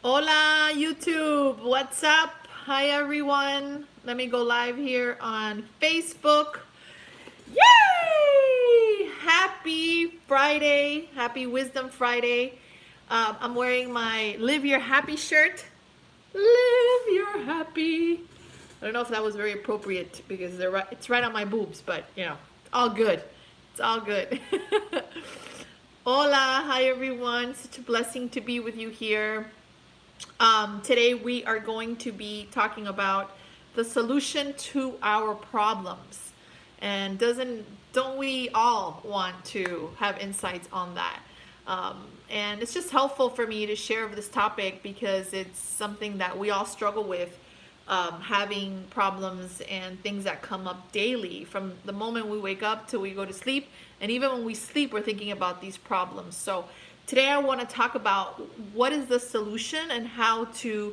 Hola YouTube, what's up? Hi everyone. Let me go live here on Facebook. Yay! Happy Friday, happy Wisdom Friday. I'm wearing my Live Your Happy shirt. Live Your Happy. I don't know if that was very appropriate because it's right on my boobs, but you know, all good. It's all good. Hola, hi everyone. Such a blessing to be with you here. Today we are going to be talking about the solution to our problems. And don't we all want to have insights on that? And it's just helpful for me to share this topic because it's something that we all struggle with, having problems and things that come up daily from the moment we wake up till we go to sleep. And even when we sleep, we're thinking about these problems. So today I want to talk about what is the solution and how to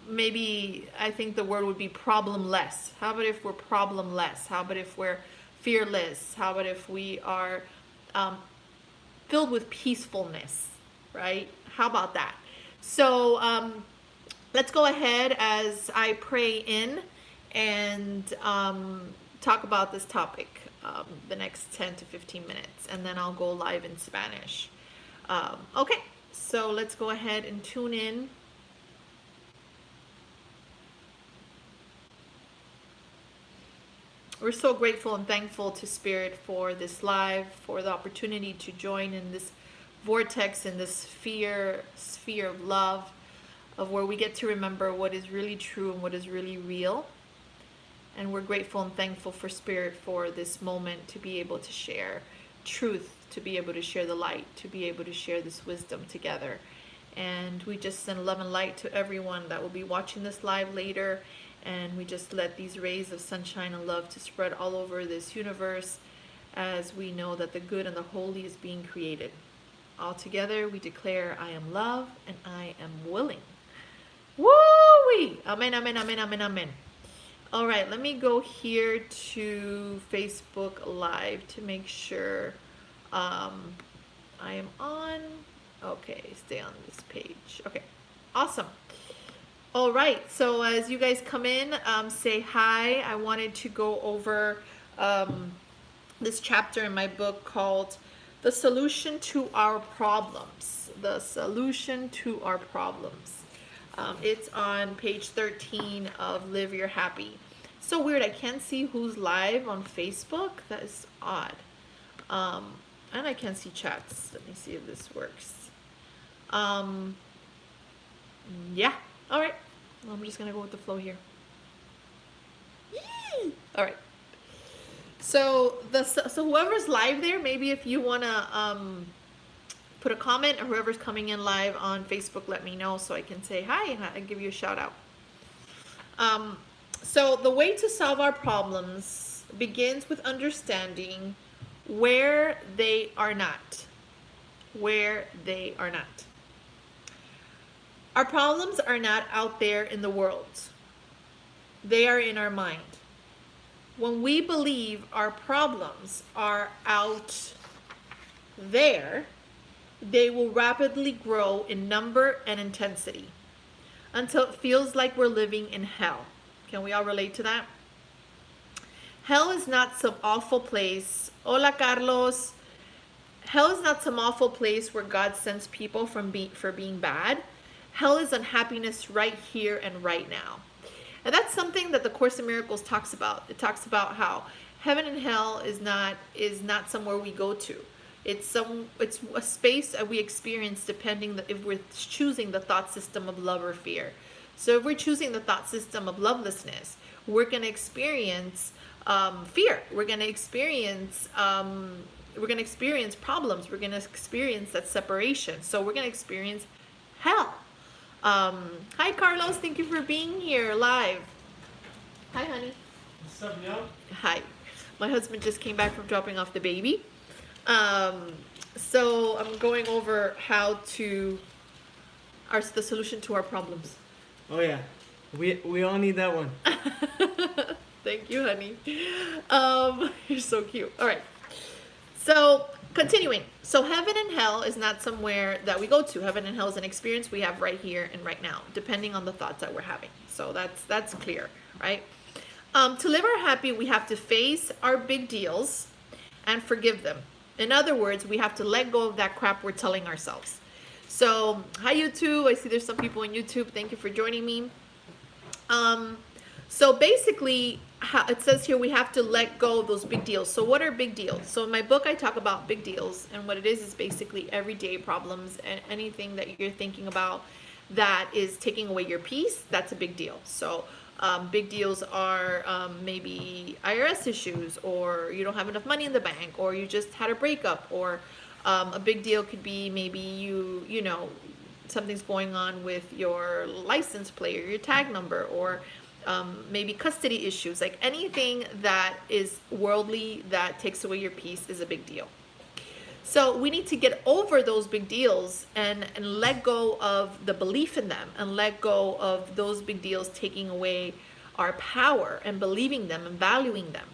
maybe, I think the word would be problem less. How about if we're problem less? How about if we're fearless? How about if we are filled with peacefulness, right? How about that? So let's go ahead as I pray in and talk about this topic the next 10 to 15 minutes, and then I'll go live in Spanish. Okay, so let's go ahead and tune in. We're so grateful and thankful to Spirit for this live, for the opportunity to join in this vortex, in this sphere of love, of where we get to remember what is really true and what is really real. And we're grateful and thankful for Spirit for this moment to be able to share truth, to be able to share the light, to be able to share this wisdom together. And we just send love and light to everyone that will be watching this live later. And we just let these rays of sunshine and love to spread all over this universe as we know that the good and the holy is being created. All together we declare, I am love and I am willing. Woo-wee! Amen, amen, amen, amen, amen. All right, let me go here to Facebook Live to make sure I am on. Okay, stay on this page. Okay, awesome. All right, so as you guys come in, say hi. I wanted to go over this chapter in my book called The Solution to Our Problems. The Solution to Our Problems. It's on page 13 of Live Your Happy. So weird, I can't see who's live on Facebook. That is odd. And I can't see chats. Let me see if this works. Yeah, all right. Well, I'm just gonna go with the flow here. Yee! All right. So whoever's live there, maybe if you wanna put a comment, or whoever's coming in live on Facebook, let me know so I can say hi and give you a shout out. So the way to solve our problems begins with understanding where they are not. Where they are not. Our problems are not out there in the world. They are in our mind. When we believe our problems are out there, they will rapidly grow in number and intensity until it feels like we're living in hell. Can we all relate to that? Hell is not some awful place. Hola, Carlos. Hell is not some awful place where God sends people for being bad. Hell is unhappiness right here and right now. And that's something that the Course in Miracles talks about. It talks about how heaven and hell is not somewhere we go to. It's a space that we experience depending if we're choosing the thought system of love or fear. So if we're choosing the thought system of lovelessness, we're going to experience fear. We're going to experience problems. We're going to experience that separation. So we're going to experience hell. Hi Carlos, thank you for being here live. Hi honey. What's up, yo? Hi. My husband just came back from dropping off the baby. So I'm going over how to the solution to our problems. Oh yeah, we all need that one. Thank you, honey. You're so cute. All right. So Continuing. So heaven and hell is not somewhere that we go to. Heaven and hell is an experience we have right here and right now, depending on the thoughts that we're having. So that's clear, right? To live our happy, we have to face our big deals and forgive them. In other words, we have to let go of that crap we're telling ourselves. So, hi YouTube. I see there's some people on YouTube. Thank you for joining me. So basically, it says here we have to let go of those big deals. So what are big deals? So in my book, I talk about big deals, and what it is basically everyday problems and anything that you're thinking about that is taking away your peace. That's a big deal. So big deals are maybe IRS issues, or you don't have enough money in the bank, or you just had a breakup, or a big deal could be maybe you know, something's going on with your license plate or your tag number, or maybe custody issues. Like anything that is worldly that takes away your peace is a big deal. So we need to get over those big deals and let go of the belief in them, and let go of those big deals taking away our power and believing them and valuing them,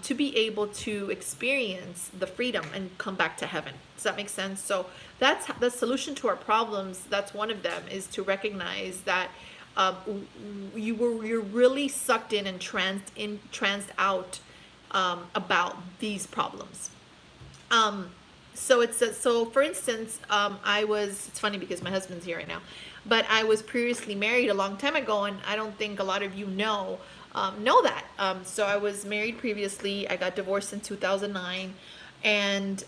to be able to experience the freedom and come back to heaven. Does that make sense? So that's the solution to our problems. That's one of them, is to recognize that you're really sucked in and tranced out about these problems. So it says, so for instance, it's funny because my husband's here right now, but I was previously married a long time ago, and I don't think a lot of you know that. So I was married previously. I got divorced in 2009. And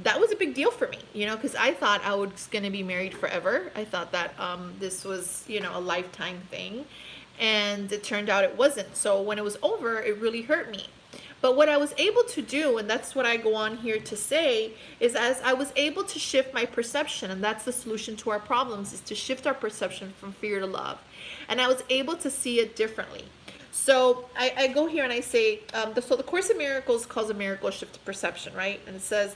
that was a big deal for me, you know, because I thought I was going to be married forever. I thought that this was, you know, a lifetime thing. And it turned out it wasn't. So when it was over, it really hurt me. But what I was able to do, and that's what I go on here to say, is as I was able to shift my perception, and that's the solution to our problems, is to shift our perception from fear to love. And I was able to see it differently. So I go here and I say, so the Course in Miracles calls a miracle a shift of perception, right? And it says,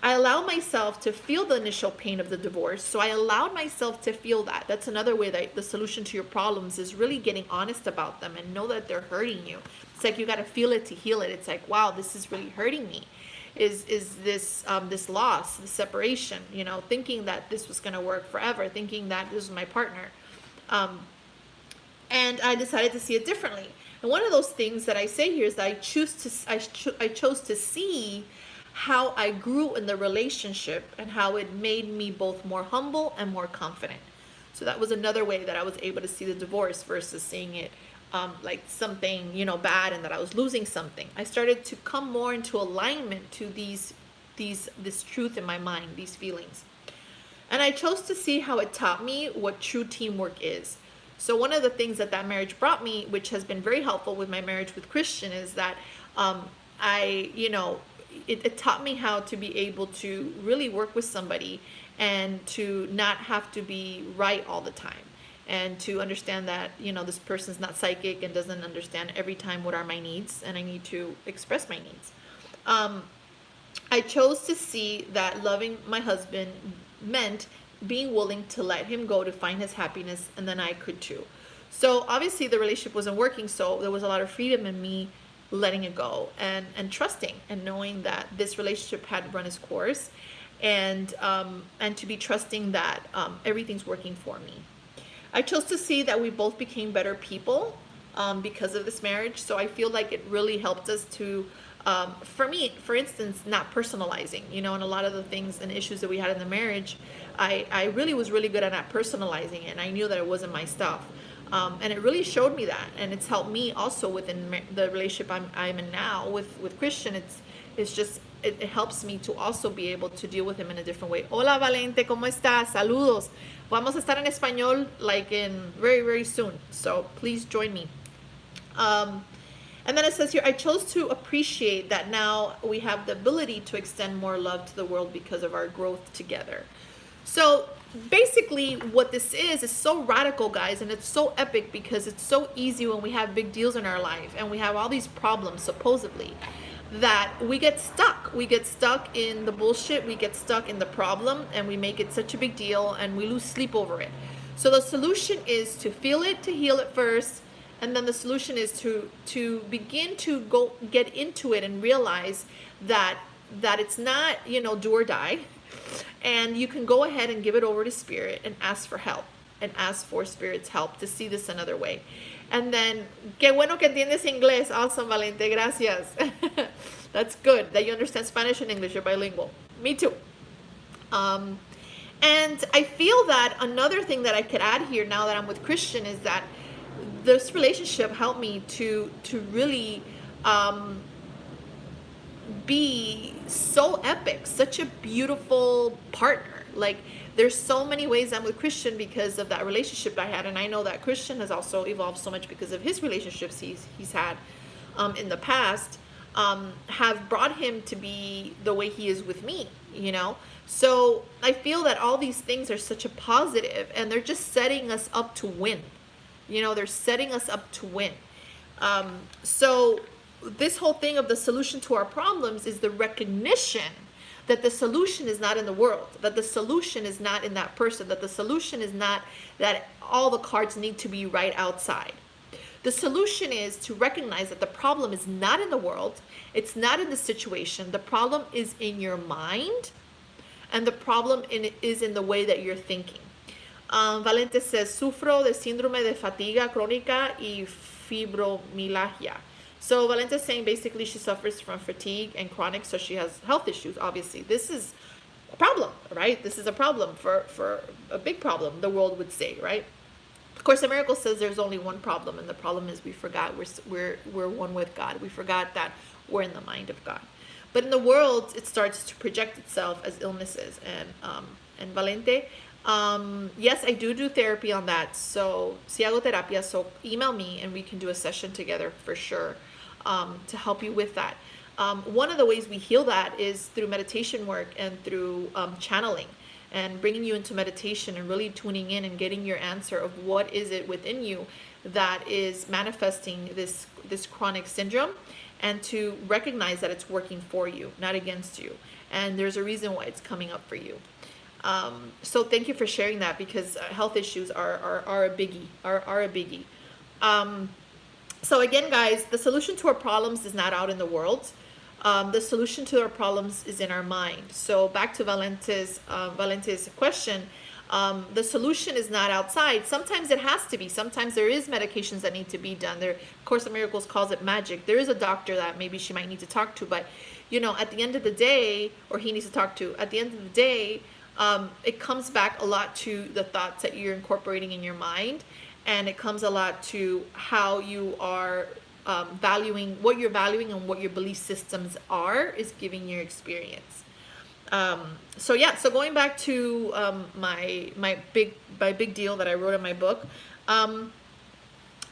I allow myself to feel the initial pain of the divorce. So I allowed myself to feel that. That's another way that the solution to your problems is really getting honest about them and know that they're hurting you. It's like you got to feel it to heal it. It's like, wow, this is really hurting me. Is this loss, this separation, you know, thinking that this was going to work forever, thinking that this was my partner. And I decided to see it differently. And one of those things that I say here is that I chose to see how I grew in the relationship and how it made me both more humble and more confident. So that was another way that I was able to see the divorce versus seeing it like something, you know, bad and that I was losing something. I started to come more into alignment to this truth in my mind, these feelings. And I chose to see how it taught me what true teamwork is. So one of the things that marriage brought me, which has been very helpful with my marriage with Christian, is that it taught me how to be able to really work with somebody and to not have to be right all the time, and to understand that, you know, this person's not psychic and doesn't understand every time what are my needs, and I need to express my needs. I chose to see that loving my husband meant being willing to let him go to find his happiness, and then I could too. So obviously the relationship wasn't working, so there was a lot of freedom in me letting it go and trusting and knowing that this relationship had run its course, and to be trusting that everything's working for me. I chose to see that we both became better people because of this marriage. So I feel like it really helped us to for me, for instance, not personalizing, you know, and a lot of the things and issues that we had in the marriage, I really was really good at not personalizing it, and I knew that it wasn't my stuff. And it really showed me that, and it's helped me also within the relationship I'm in now with Christian. It helps me to also be able to deal with him in a different way. Hola Valente, ¿cómo estás? Saludos. Vamos a estar en español like in very, very soon. So please join me. And then it says here, I chose to appreciate that now we have the ability to extend more love to the world because of our growth together. So basically what this is so radical, guys, and it's so epic because it's so easy when we have big deals in our life and we have all these problems supposedly, that we get stuck. We get stuck in the bullshit, we get stuck in the problem, and we make it such a big deal and we lose sleep over it. So the solution is to feel it, to heal it first, and then the solution is to begin to go get into it and realize that that it's not, do or die. And you can go ahead and give it over to Spirit and ask for help and ask for Spirit's help to see this another way. And then, qué bueno que entiendes inglés. Awesome, Valente. Gracias. That's good that you understand Spanish and English. You're bilingual. Me too. And I feel that another thing that I could add here now that I'm with Christian is that this relationship helped me to really be so epic, such a beautiful partner. Like, there's so many ways I'm with Christian because of that relationship I had, and I know that Christian has also evolved so much because of his relationships he's had in the past, have brought him to be the way he is with me, So I feel that all these things are such a positive, and they're just setting us up to win. They're setting us up to win. So this whole thing of the solution to our problems is the recognition that the solution is not in the world, that the solution is not in that person, that the solution is not that all the cards need to be right outside. The solution is to recognize that the problem is not in the world, it's not in the situation, the problem is in your mind, and the problem is in the way that you're thinking. Valente says, sufro de síndrome de fatiga crónica y fibromialgia. So Valente is saying basically she suffers from fatigue and chronic, so she has health issues, obviously. This is a problem, right? This is a problem for a big problem, the world would say, right? Of course, the miracle says there's only one problem, and the problem is we forgot we're one with God. We forgot that we're in the mind of God. But in the world, it starts to project itself as illnesses. And Valente, yes, I do therapy on that. So, si hago terapia, so email me and we can do a session together for sure, to help you with that. One of the ways we heal that is through meditation work and through channeling and bringing you into meditation and really tuning in and getting your answer of what is it within you that is manifesting this chronic syndrome, and to recognize that it's working for you, not against you. And there's a reason why it's coming up for you. So thank you for sharing that, because health issues are a biggie, are a biggie. So again, guys, the solution to our problems is not out in the world. The solution to our problems is in our mind. So back to Valente's question, the solution is not outside. Sometimes it has to be. Sometimes there is medications that need to be done. There, Course of Miracles calls it magic. There is a doctor that maybe she might need to talk to, but at the end of the day, or he needs to talk to, at the end of the day, it comes back a lot to the thoughts that you're incorporating in your mind, and it comes a lot to how you are valuing, what you're valuing, and what your belief systems are is giving your experience. So going back to my big deal that I wrote in my book,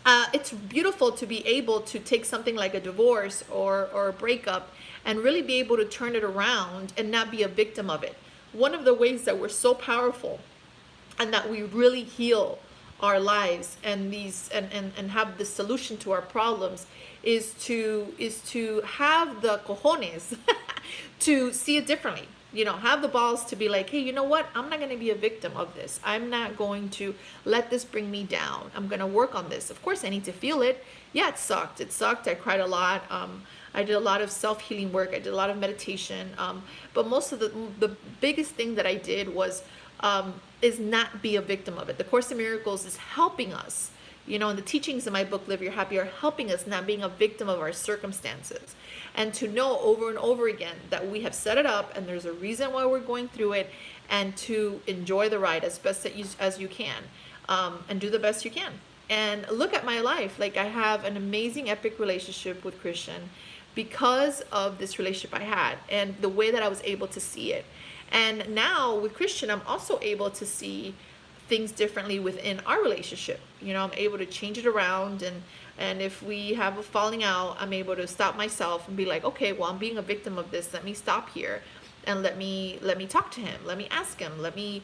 it's beautiful to be able to take something like a divorce or a breakup and really be able to turn it around and not be a victim of it. One of the ways that we're so powerful and that we really heal our lives and have the solution to our problems is to have the cojones to see it differently. Have the balls to be like, hey, you know what? I'm not going to be a victim of this. I'm not going to let this bring me down. I'm going to work on this. Of course, I need to feel it. Yeah, it sucked. I cried a lot. I did a lot of self-healing work. I did a lot of meditation. But most of the biggest thing that I did was is not be a victim of it. The Course in Miracles is helping us. And the teachings in my book, Live Your Happy, are helping us not being a victim of our circumstances. And to know over and over again that we have set it up and there's a reason why we're going through it, and to enjoy the ride as best as you can, and do the best you can. And look at my life. Like, I have an amazing, epic relationship with Christian because of this relationship I had and the way that I was able to see it. And now with Christian, I'm also able to see things differently within our relationship. I'm able to change it around, and if we have a falling out, I'm able to stop myself and be like, okay, well, I'm being a victim of this. Let me stop here and let me talk to him. Let me ask him. Let me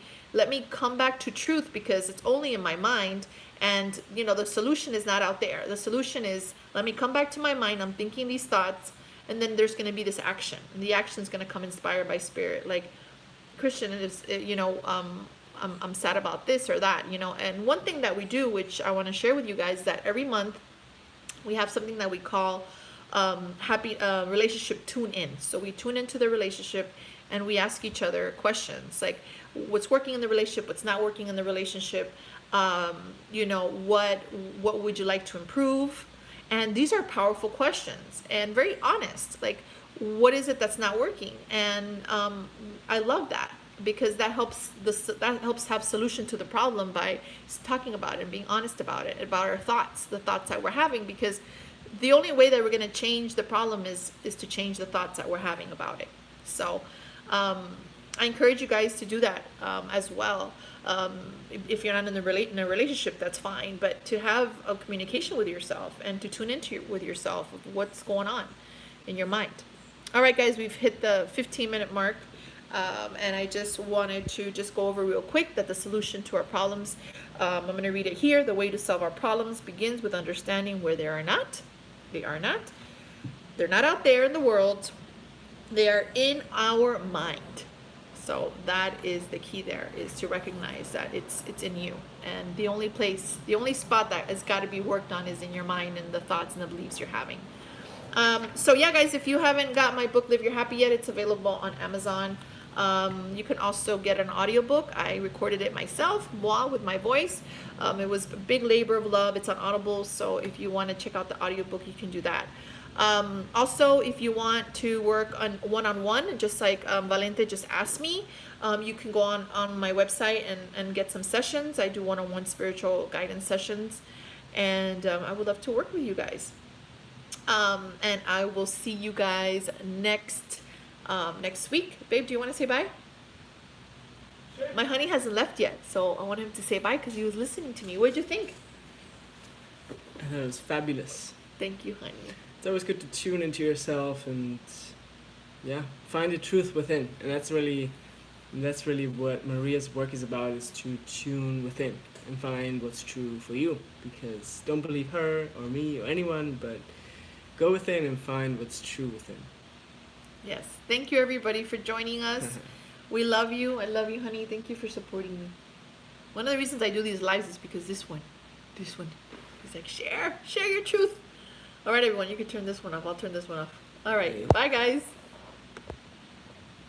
come back to truth, because it's only in my mind. And the solution is not out there. The solution is, let me come back to my mind. I'm thinking these thoughts, and then there's going to be this action, and the action is going to come inspired by Spirit. Like, Christian is, I'm sad about this or that, And one thing that we do, which I want to share with you guys, that every month we have something that we call happy relationship tune in. So we tune into the relationship and we ask each other questions like what's working in the relationship, what's not working in the relationship, what would you like to improve? And these are powerful questions and very honest. Like, what is it that's not working? And I love that because that helps have solution to the problem by talking about it and being honest about it, about our thoughts, the thoughts that we're having. Because the only way that we're going to change the problem is to change the thoughts that we're having about it. So I encourage you guys to do that as well. If you're not in a relationship, that's fine. But to have a communication with yourself and to tune into with yourself of what's going on in your mind. All right, guys, we've hit the 15-minute mark. And I just wanted to just go over real quick that the solution to our problems, I'm going to read it here. The way to solve our problems begins with understanding where they are not. They are not. They're not out there in the world. They are in our mind. So that is the key there, is to recognize that it's in you. And the only spot that has got to be worked on is in your mind and the thoughts and the beliefs you're having. So yeah, guys, if you haven't got my book, Live Your Happy yet, it's available on Amazon. You can also get an audiobook. I recorded it myself, with my voice. It was a big labor of love. It's on Audible, so if you want to check out the audiobook, you can do that. Also, if you want to work on one-on-one, just like Valente just asked me, you can go on my website and get some sessions. I do one-on-one spiritual guidance sessions, and I would love to work with you guys. And I will see you guys next week. Babe, do you want to say bye? Sure. My honey hasn't left yet, so I want him to say bye because he was listening to me. What did you think? I thought it was fabulous. Thank you, honey. It's always good to tune into yourself and find the truth within. And that's really what Maria's work is about, is to tune within and find what's true for you. Because don't believe her or me or anyone, but go within and find what's true within. Yes. Thank you, everybody, for joining us. We love you. I love you, honey. Thank you for supporting me. One of the reasons I do these lives is because this one is like, share your truth. All right, everyone, you can turn this one off. I'll turn this one off. All right. Bye, guys.